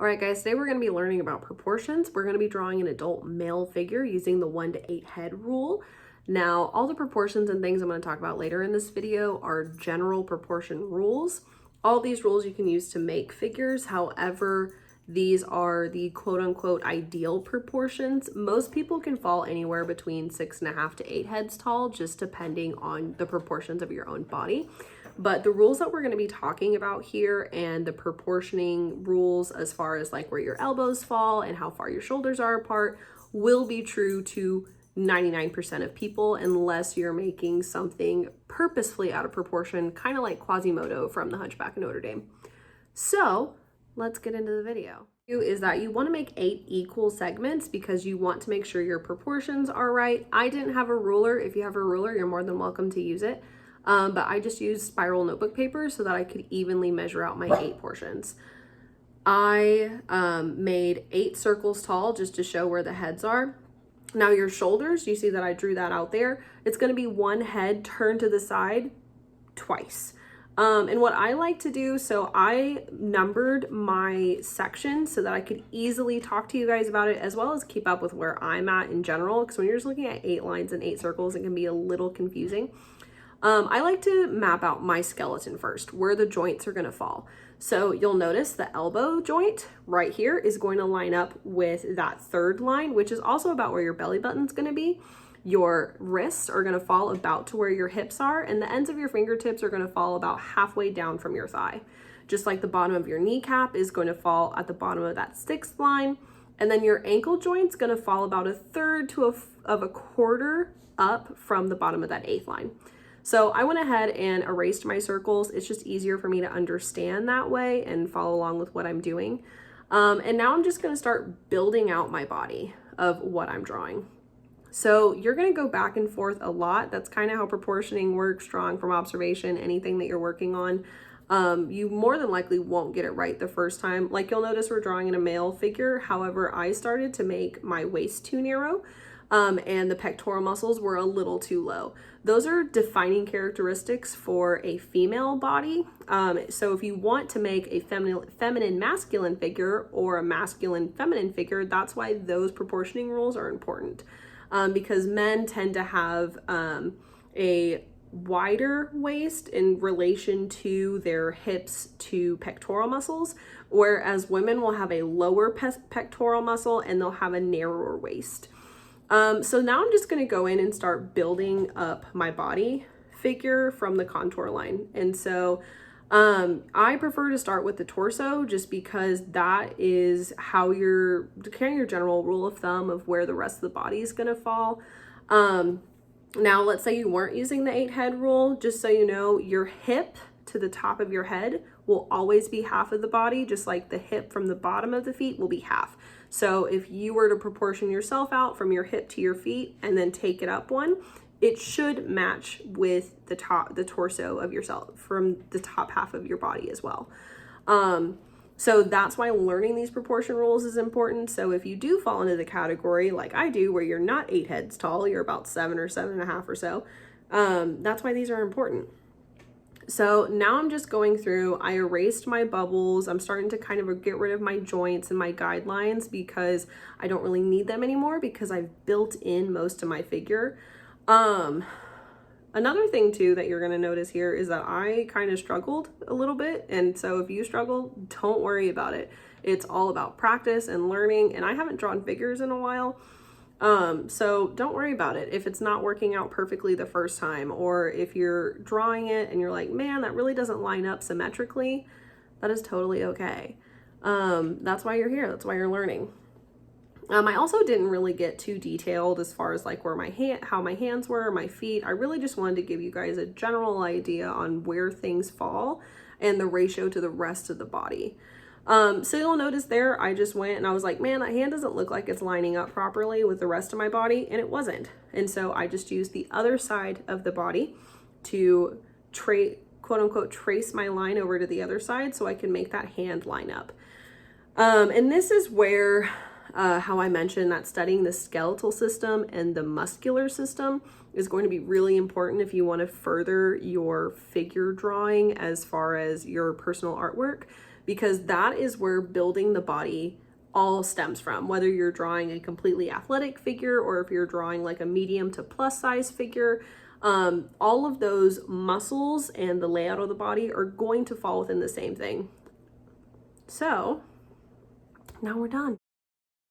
All right, guys, today we're going to be learning about proportions. We're going to be drawing an adult male figure using the 1:8 head rule. Now, all the proportions and things I'm going to talk about later in this video are general proportion rules. All these rules you can use to make figures. However, these are the quote unquote ideal proportions. Most people can fall anywhere between 6.5 to 8 heads tall, just depending on the proportions of your own body. But the rules that we're going to be talking about here and the proportioning rules as far as like where your elbows fall and how far your shoulders are apart will be true to 99% of people unless you're making something purposefully out of proportion, kind of like Quasimodo from The Hunchback of Notre Dame. So let's get into the video. Is that you want to make 8 equal segments because you want to make sure your proportions are right. I didn't have a ruler. If you have a ruler, you're more than welcome to use it. But I just used spiral notebook paper so that I could evenly measure out my 8 portions. I made 8 circles tall just to show where the heads are. Now your shoulders, you see that I drew that out there. It's going to be one head turned to the side twice. And what I like to do, so I numbered my section so that I could easily talk to you guys about it as well as keep up with where I'm at in general. Because when you're just looking at 8 lines and 8 circles, it can be a little confusing. I like to map out my skeleton first, where the joints are going to fall. So you'll notice the elbow joint right here is going to line up with that third line, which is also about where your belly button's going to be. Your wrists are going to fall about to where your hips are, and the ends of your fingertips are going to fall about halfway down from your thigh. Just like the bottom of your kneecap is going to fall at the bottom of that 6th line. And then your ankle joint's going to fall about a third to a quarter up from the bottom of that 8th line. So I went ahead and erased my circles. It's just easier for me to understand that way and follow along with what I'm doing. And now I'm just going to start building out my body of what I'm drawing. So you're going to go back and forth a lot. That's kind of how proportioning works, drawing from observation, anything that you're working on. You more than likely won't get it right the first time. Like you'll notice we're drawing in a male figure. However, I started to make my waist too narrow. And the pectoral muscles were a little too low. Those are defining characteristics for a female body. So if you want to make a feminine masculine figure or a masculine feminine figure, that's why those proportioning rules are important. Because men tend to have a wider waist in relation to their hips to pectoral muscles, whereas women will have a lower pectoral muscle and they'll have a narrower waist. So now I'm just going to go in and start building up my body figure from the contour line. And so I prefer to start with the torso just because that is how your general rule of thumb of where the rest of the body is going to fall. Now let's say you weren't using the 8 head rule, just so you know, your hip to the top of your head will always be half of the body, just like the hip from the bottom of the feet will be half. So if you were to proportion yourself out from your hip to your feet and then take it up one, it should match with the torso of yourself from the top half of your body as well. So that's why learning these proportion rules is important. So if you do fall into the category like I do, where you're not 8 heads tall, you're about 7 or 7.5 or so, that's why these are important. So now I'm just going through, I erased my bubbles. I'm starting to kind of get rid of my joints and my guidelines because I don't really need them anymore because I've built in most of my figure. Another thing too that you're going to notice here is that I kind of struggled a little bit. And so if you struggle, don't worry about it. It's all about practice and learning. And I haven't drawn figures in a while. So don't worry about it if it's not working out perfectly the first time, or if you're drawing it and you're like, man, that really doesn't line up symmetrically. That is totally okay. That's why you're here. That's why you're learning. I also didn't really get too detailed as far as like where how my hands were, my feet. I really just wanted to give you guys a general idea on where things fall and the ratio to the rest of the body. So you'll notice there, I just went and I was like, man, that hand doesn't look like it's lining up properly with the rest of my body, and it wasn't. And so I just used the other side of the body to quote unquote trace my line over to the other side so I can make that hand line up. And this is where how I mentioned that studying the skeletal system and the muscular system is going to be really important if you want to further your figure drawing as far as your personal artwork, because that is where building the body all stems from. Whether you're drawing a completely athletic figure or if you're drawing like a medium to plus size figure, all of those muscles and the layout of the body are going to fall within the same thing. So now we're done.